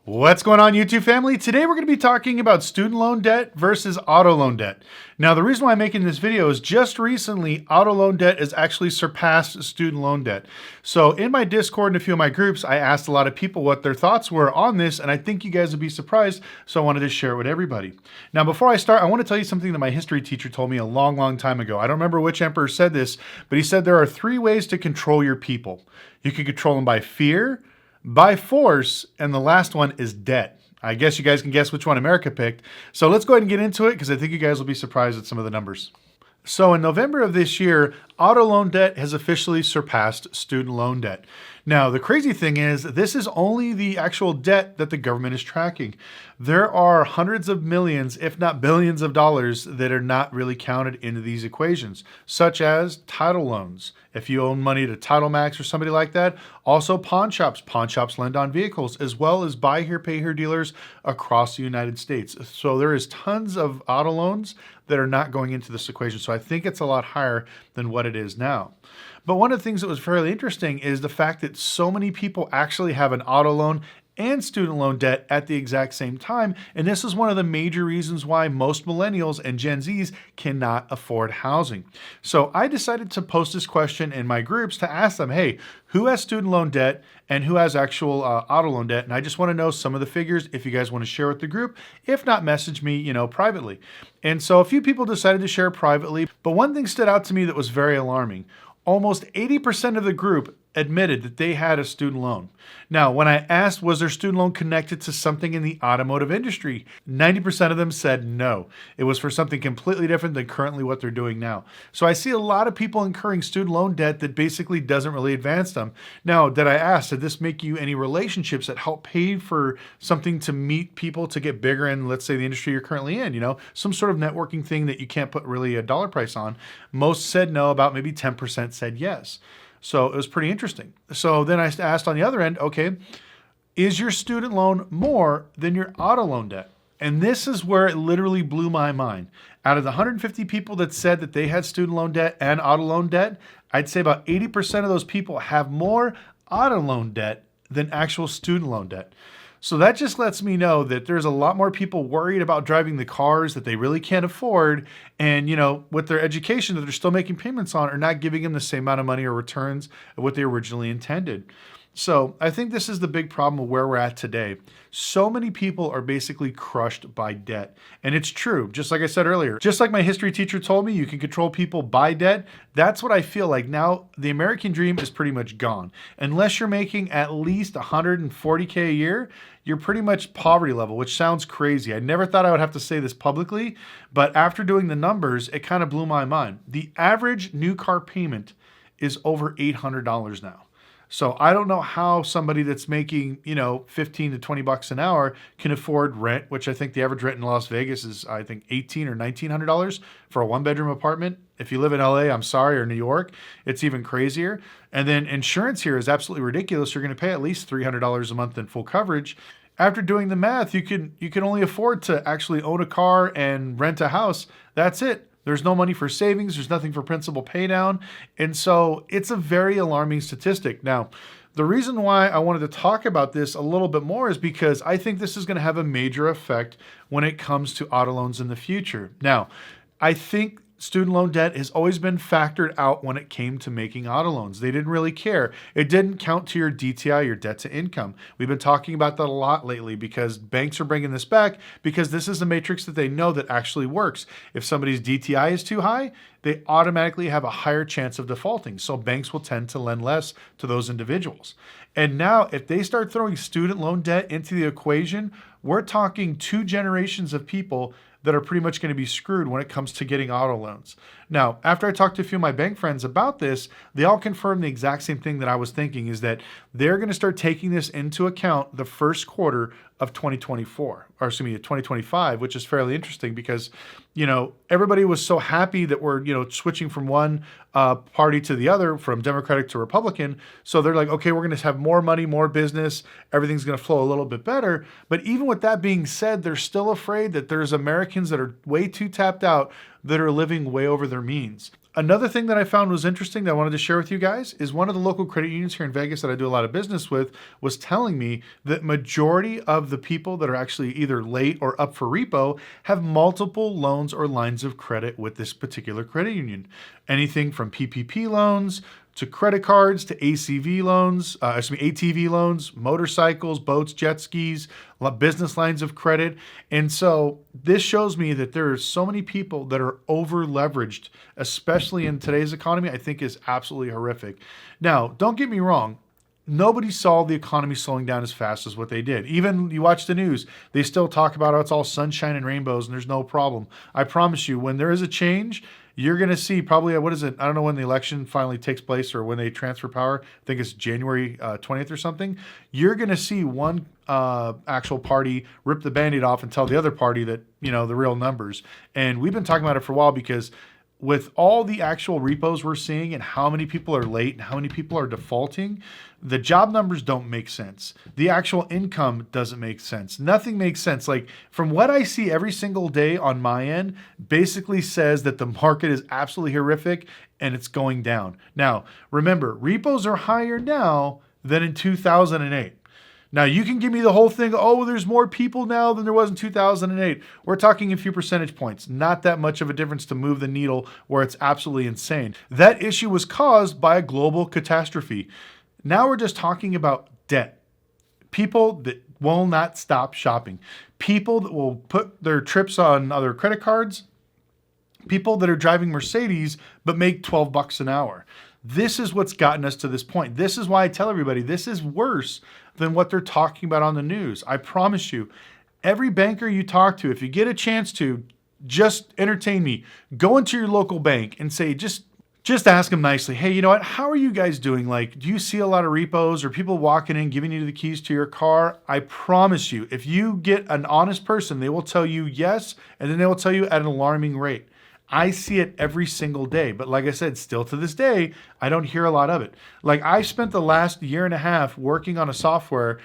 What's going on, YouTube family? Today we're going to be talking about student loan debt versus auto loan debt. Now, the reason why I'm making this video is just recently, auto loan debt has actually surpassed student loan debt. So in my Discord and a few of my groups, I asked a lot of people what their thoughts were on this, and I think you guys would be surprised, so I wanted to share it with everybody. Now, before I start, I want to tell you something that my history teacher told me a long, long time ago. I don't remember which emperor said this, but he said there are 3 ways to control your people. You can control them by fear, by force, and the last one is debt. I guess you guys can guess which one America picked. So let's go ahead and get into it because I think you guys will be surprised at some of the numbers. So in November of this year, auto loan debt has officially surpassed student loan debt. Now, the crazy thing is this is only the actual debt that the government is tracking. There are hundreds of millions, if not billions of dollars that are not really counted into these equations, such as title loans. If you own money to Title Max or somebody like that, also pawn shops. Pawn shops lend on vehicles, as well as buy here, pay here dealers across the United States. So there is tons of auto loans that are not going into this equation. So I think it's a lot higher than what it is now. But one of the things that was fairly interesting is the fact that so many people actually have an auto loan and student loan debt at the exact same time. And this is one of the major reasons why most millennials and Gen Zs cannot afford housing. So I decided to post this question in my groups to ask them, hey, who has student loan debt and who has actual auto loan debt? And I just want to know some of the figures if you guys want to share with the group. If not, message me, privately. And so a few people decided to share privately, but one thing stood out to me that was very alarming. Almost 80% of the group admitted that they had a student loan. Now, when I asked, was their student loan connected to something in the automotive industry? 90% of them said no. It was for something completely different than currently what they're doing now. So I see a lot of people incurring student loan debt that basically doesn't really advance them. Now, did I ask, did this make you any relationships that help pay for something to meet people to get bigger in, let's say, the industry you're currently in, some sort of networking thing that you can't put really a dollar price on? Most said no, about maybe 10% said yes. So it was pretty interesting. So then I asked on the other end, okay, is your student loan more than your auto loan debt? And this is where it literally blew my mind. Out of the 150 people that said that they had student loan debt and auto loan debt, I'd say about 80% of those people have more auto loan debt than actual student loan debt. So that just lets me know that there's a lot more people worried about driving the cars that they really can't afford. And, with their education that they're still making payments on are not giving them the same amount of money or returns of what they originally intended. So I think this is the big problem of where we're at today. So many people are basically crushed by debt. And it's true, just like I said earlier, just like my history teacher told me, you can control people by debt. That's what I feel like now. The American dream is pretty much gone. Unless you're making at least $140K a year, you're pretty much poverty level, which sounds crazy. I never thought I would have to say this publicly, but after doing the numbers, it kind of blew my mind. The average new car payment is over $800 now. So I don't know how somebody that's making, 15 to 20 bucks an hour can afford rent, which I think the average rent in Las Vegas is, I think, $1,800 or $1,900 for a 1-bedroom apartment. If you live in LA, I'm sorry, or New York, it's even crazier. And then insurance here is absolutely ridiculous. You're going to pay at least $300 a month in full coverage. After doing the math, you can only afford to actually own a car and rent a house. That's it. There's no money for savings. There's nothing for principal pay down. And so it's a very alarming statistic. Now, the reason why I wanted to talk about this a little bit more is because I think this is going to have a major effect when it comes to auto loans in the future. Now, I think student loan debt has always been factored out when it came to making auto loans. They didn't really care. It didn't count to your DTI, your debt to income. We've been talking about that a lot lately because banks are bringing this back because this is a matrix that they know that actually works. If somebody's DTI is too high, they automatically have a higher chance of defaulting. So banks will tend to lend less to those individuals. And now if they start throwing student loan debt into the equation, we're talking 2 generations of people that are pretty much going to be screwed when it comes to getting auto loans. Now, after I talked to a few of my bank friends about this, they all confirmed the exact same thing that I was thinking, is that they're going to start taking this into account the first quarter of 2024, or excuse me, 2025, which is fairly interesting because, everybody was so happy that we're, switching from one party to the other, from Democratic to Republican. So they're like, okay, we're going to have more money, more business. Everything's going to flow a little bit better. But even with that being said, they're still afraid that there's Americans that are way too tapped out that are living way over their means. Another thing that I found was interesting that I wanted to share with you guys is one of the local credit unions here in Vegas that I do a lot of business with was telling me that majority of the people that are actually either late or up for repo have multiple loans or lines of credit with this particular credit union. Anything from PPP loans to credit cards, to ATV loans, motorcycles, boats, jet skis, business lines of credit. And so this shows me that there are so many people that are over leveraged, especially in today's economy. I think is absolutely horrific. Now, don't get me wrong. Nobody saw the economy slowing down as fast as what they did. Even you watch the news, they still talk about how it's all sunshine and rainbows and there's no problem. I promise you, when there is a change, you're going to see probably, what is it? I don't know when the election finally takes place or when they transfer power. I think it's January 20th or something. You're going to see one actual party rip the Band-Aid off and tell the other party that, the real numbers. And we've been talking about it for a while because with all the actual repos we're seeing and how many people are late and how many people are defaulting, the job numbers don't make sense. The actual income doesn't make sense. Nothing makes sense. Like from what I see every single day on my end, basically says that the market is absolutely horrific and it's going down. Now, remember, repos are higher now than in 2008. Now, you can give me the whole thing, oh, there's more people now than there was in 2008. We're talking a few percentage points, not that much of a difference to move the needle where it's absolutely insane. That issue was caused by a global catastrophe. Now we're just talking about debt. People that will not stop shopping. People that will put their trips on other credit cards. People that are driving Mercedes but make $12 an hour. This is what's gotten us to this point. This is why I tell everybody this is worse than what they're talking about on the news. I promise you, every banker you talk to, if you get a chance to, just entertain me. Go into your local bank and say, just ask them nicely, hey, you know what? How are you guys doing? Like, do you see a lot of repos or people walking in, giving you the keys to your car? I promise you, if you get an honest person, they will tell you yes, and then they will tell you at an alarming rate. I see it every single day. But like I said, still to this day, I don't hear a lot of it. Like I spent the last year and a half working on a software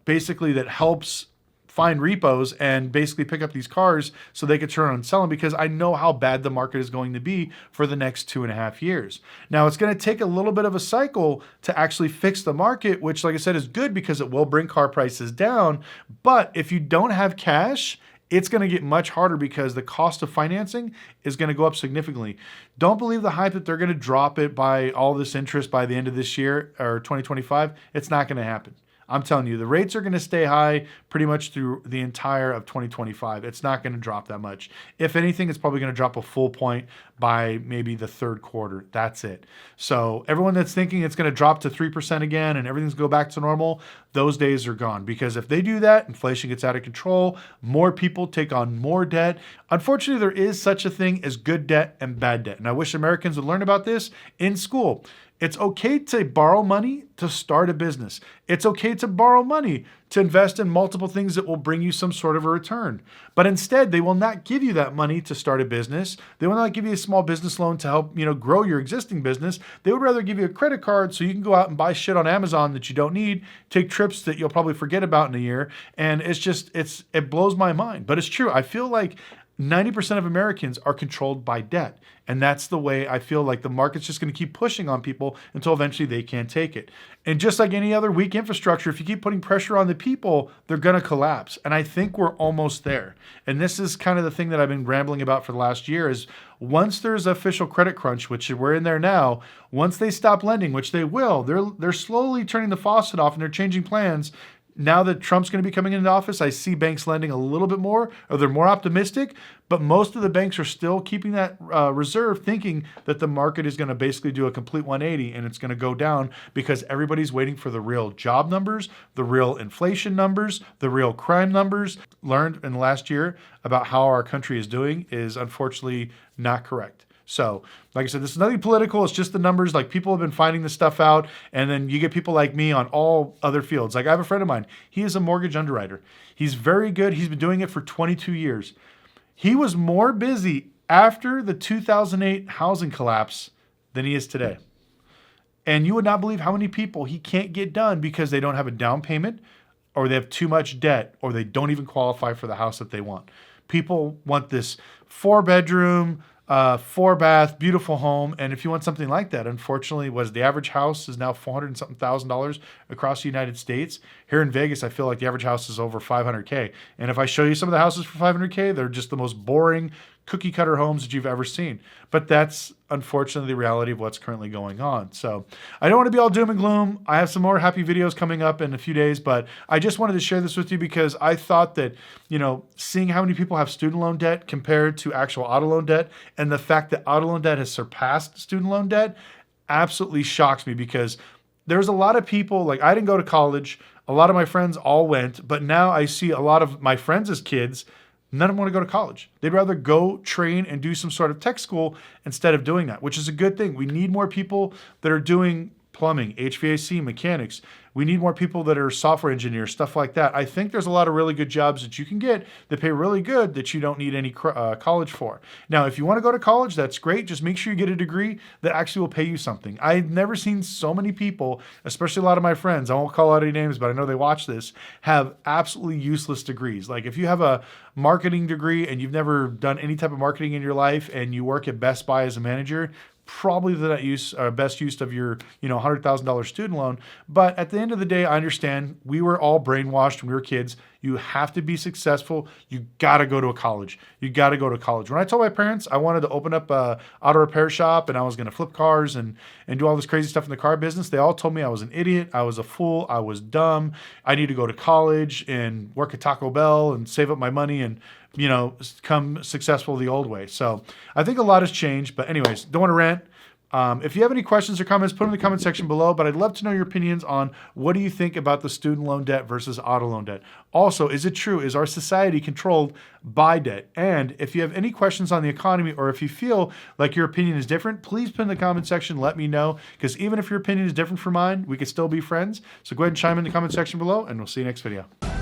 basically that helps find repos and basically pick up these cars so they could turn around and sell them because I know how bad the market is going to be for the next 2.5 years. Now, it's going to take a little bit of a cycle to actually fix the market, which, like I said, is good because it will bring car prices down. But if you don't have cash, it's going to get much harder because the cost of financing is going to go up significantly. Don't believe the hype that they're going to drop it by all this interest by the end of this year or 2025. It's not going to happen. I'm telling you, the rates are going to stay high pretty much through the entire of 2025. It's not going to drop that much. If anything, it's probably going to drop a full point by maybe the third quarter. That's it. So everyone that's thinking it's going to drop to 3% again and everything's go back to normal, those days are gone. Because if they do that, inflation gets out of control, more people take on more debt. Unfortunately, there is such a thing as good debt and bad debt. And I wish Americans would learn about this in school. It's okay to borrow money to start a business. It's okay to borrow money to invest in multiple things that will bring you some sort of a return. But instead, they will not give you that money to start a business. They will not give you a small business loan to help, grow your existing business. They would rather give you a credit card so you can go out and buy shit on Amazon that you don't need, take trips that you'll probably forget about in a year. And it blows my mind. But it's true. I feel like 90% of Americans are controlled by debt. And that's the way I feel like the market's just going to keep pushing on people until eventually they can't take it. And just like any other weak infrastructure, if you keep putting pressure on the people, they're going to collapse. And I think we're almost there. And this is kind of the thing that I've been rambling about for the last year is once there's official credit crunch, which we're in there now, once they stop lending, which they will, they're slowly turning the faucet off and they're changing plans. Now that Trump's going to be coming into office, I see banks lending a little bit more, or they're more optimistic, but most of the banks are still keeping that reserve, thinking that the market is going to basically do a complete 180 and it's going to go down because everybody's waiting for the real job numbers, the real inflation numbers, the real crime numbers. Learned in the last year about how our country is doing is unfortunately not correct. So, like I said, this is nothing political. It's just the numbers. Like people have been finding this stuff out. And then you get people like me on all other fields. Like I have a friend of mine. He is a mortgage underwriter. He's very good. He's been doing it for 22 years. He was more busy after the 2008 housing collapse than he is today. And you would not believe how many people he can't get done because they don't have a down payment or they have too much debt or they don't even qualify for the house that they want. People want this 4-bedroom, 4-bath, beautiful home. And if you want something like that, unfortunately, the average house is now 400 and something $1,000 across the United States. Here in Vegas, I feel like the average house is over 500K. And if I show you some of the houses for 500K, they're just the most boring cookie cutter homes that you've ever seen. But that's unfortunately the reality of what's currently going on. So I don't want to be all doom and gloom. I have some more happy videos coming up in a few days, but I just wanted to share this with you because I thought that, seeing how many people have student loan debt compared to actual auto loan debt, and the fact that auto loan debt has surpassed student loan debt absolutely shocks me, because there's a lot of people, like, I didn't go to college. A lot of my friends all went, but now I see a lot of my friends as kids, none of them want to go to college. They'd rather go train and do some sort of tech school instead of doing that, which is a good thing. We need more people that are doing plumbing, HVAC, mechanics. We need more people that are software engineers, stuff like that. I think there's a lot of really good jobs that you can get that pay really good that you don't need any college for. Now, if you want to go to college, that's great. Just make sure you get a degree that actually will pay you something. I've never seen so many people, especially a lot of my friends, I won't call out any names, but I know they watch this, have absolutely useless degrees. Like, if you have a marketing degree and you've never done any type of marketing in your life and you work at Best Buy as a manager, probably the best use of your $100,000 student loan. But at the end of the day, I understand we were all brainwashed when we were kids. You have to be successful. You got to go to a college. You got to go to college. When I told my parents I wanted to open up a auto repair shop and I was going to flip cars and do all this crazy stuff in the car business, they all told me I was an idiot. I was a fool. I was dumb. I need to go to college and work at Taco Bell and save up my money and become successful the old way. So I think a lot has changed, but anyways, don't want to rant. If you have any questions or comments, put them in the comment section below, but I'd love to know your opinions on what do you think about the student loan debt versus auto loan debt. Also, is it true? Is our society controlled by debt? And if you have any questions on the economy, or if you feel like your opinion is different, please put in the comment section, let me know, because even if your opinion is different from mine, we could still be friends. So go ahead and chime in the comment section below, and we'll see you next video.